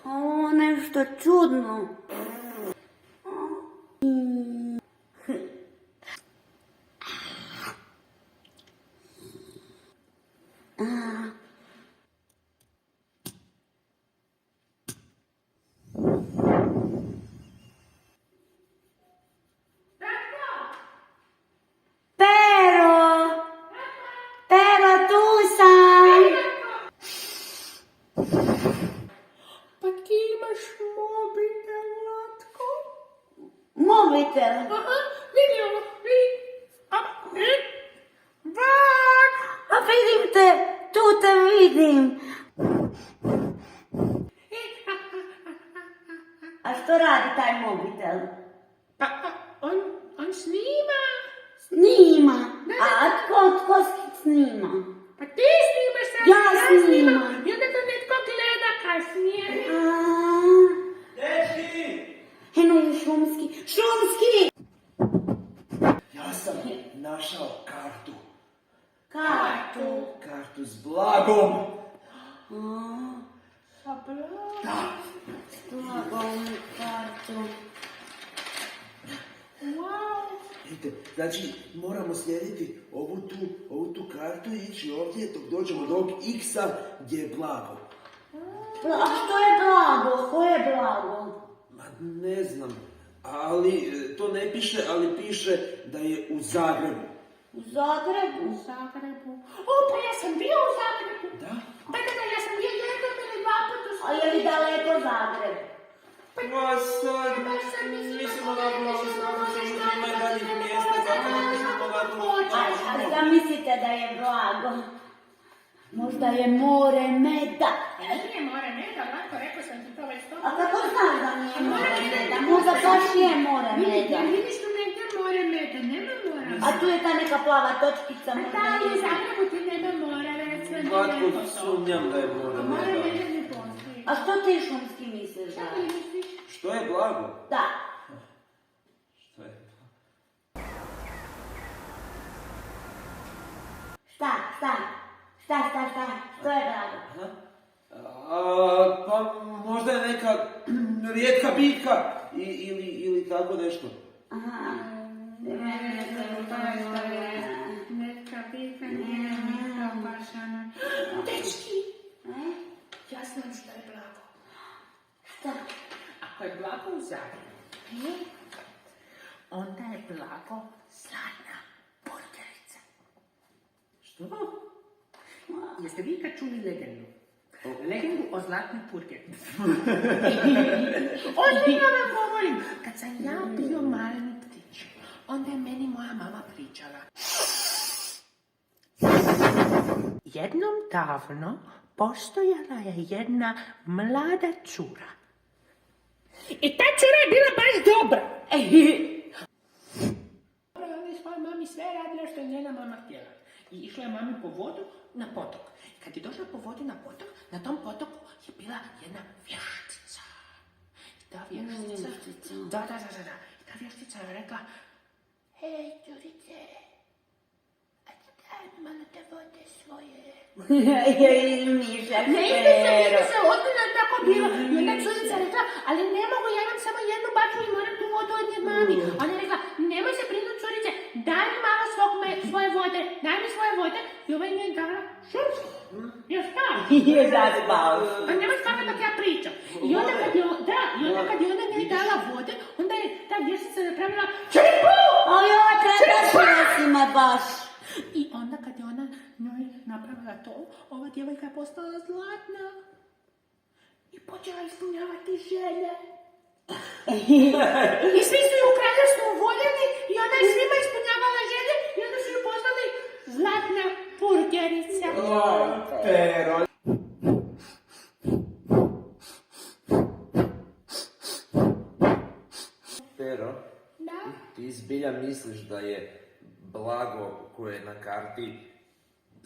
Ovo nešto čudno. Pero tu sam. Pa ti imaš mobitel, Vlatko? Mobitel. Aha, vidi ovo, vidi. Bak! A vidim te, tu te vidim. A što radi taj mobitel? Pa, on snima. Snima. A tko snima? Pa ti snimaš sad. Ja snimam. I onda to netko gleda kasnije. Dečki! Eno je šumski. Šumski! Ja sam našao kartu. Kartu. Kartu s blagom. Pa bravo. Da. Blagom kartu. Wow. Vidite, znači moramo slijediti ovu tu kartu i ići ovdje dok dođemo do ovog X-a gdje je blago. A što je blago? Ko je blago? Ma ne znam, ali to ne piše, ali piše da je u Zagrebu. U Zagrebu? U Zagrebu. O, pa ja sam bio u Zagrebu. Da? Da, ja sam bio jednom ili dva puta u A Zagrebu. je li daleko Zagreb? Ma sad, mislimo na blago, znamo što ima i daljih mjesta, zato ne možemo na to. A šta mislite da je blago? Možda je more meda. Nije more meda, Vlatko, rekao sam ti to već to. A kako znaš da nije more meda? Možda baš je more meda. Vidiš tu negdje more meda, nema mora. A tu je ta neka plava točkica. A možda da, je. u Zagrebu ti nema mora, već sve Vlatko, nije to. sumnjam da je A more more meda. meda ne postoji. A što ti šumski misliš da Šta je? ti misliš? Što je blago? Da. Što je? Šta? Što je blago? Pa možda je neka rijetka biljka ili tako nešto. Aha. Neka biljka nije neka pašana. Dečki, ja znam što je blago. Šta? Ako je blago u Zagrebu, onda je blago zlatna burgerica. Što? Jeste vi kad čuli legendu? Legendu o zlatnoj burgerici. Ozbiljno vam govorim. Kad sam ja bio maleni ptić, onda je meni moja mama pričala. Jednom davno postojala je jedna mlada cura. I ta cura je bila baš dobra. Ona je svojoj mami sve radila što je njena mama htjela. I išla je mami po vodu na potok. I kad je došla po vodu na potok, na tom potoku je bila jedna vještica. I ta vještica... Da. I ta vještica je rekla: hej, curice, a ti daj mi malo te vode svoje. Miša Ne ide se, ozbiljno je tako bilo. I onda curica rekla: ali ne mogu, ja imam samo jednu baču i moram tu vodu odnijeti mami. Ona je rekla: nemoj se brinut, curice, daj mi malo svoje vode, daj mi svoje vode. I ovaj nje dala šup. Ja spao. je zaspao. Pa nemoj spavati dok ja pričam. I onda kad je ona njoj dala vode, onda je ta vještica napravila čiripu! Ojoj, predašila si me baš. I onda kad je ona njoj napravila to, ova djevojka je postala zlatna. I počela ispunjavati želje. I svi su ju u kraljevstvu voljeli i ona je svima ispunjavala želje i onda su ju pozvali zlatna burgerica. Pero. Pero, Ti zbilja misliš da je blago koje je na karti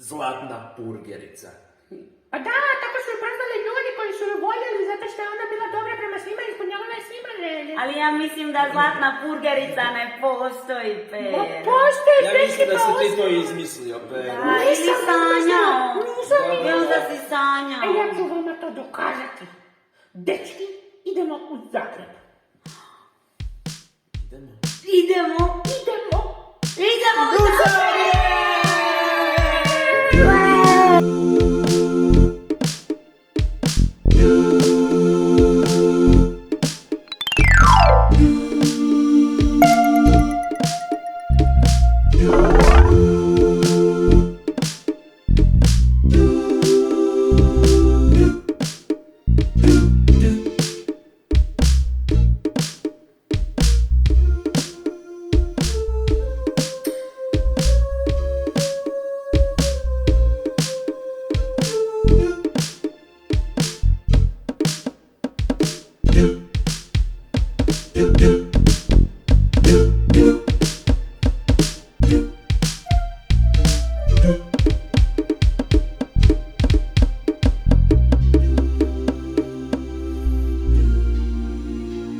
zlatna purgerica? Pa da, tako su je prozvali ljudi koji su je voljeli zato što je ona bila dobra prema svima i ispunjavala je svima želje. Ali ja mislim da zlatna purgerica ne postoji, Per. Ma postoji, Ja mislim da si ti to izmislio, Per. Da, ili sanjao. Nisam I onda si sanjao. A ja ću vama to dokazati. Dečki, idemo u Zagreb. Idemo. Idemo. Idemo. Idemo u Zagreb.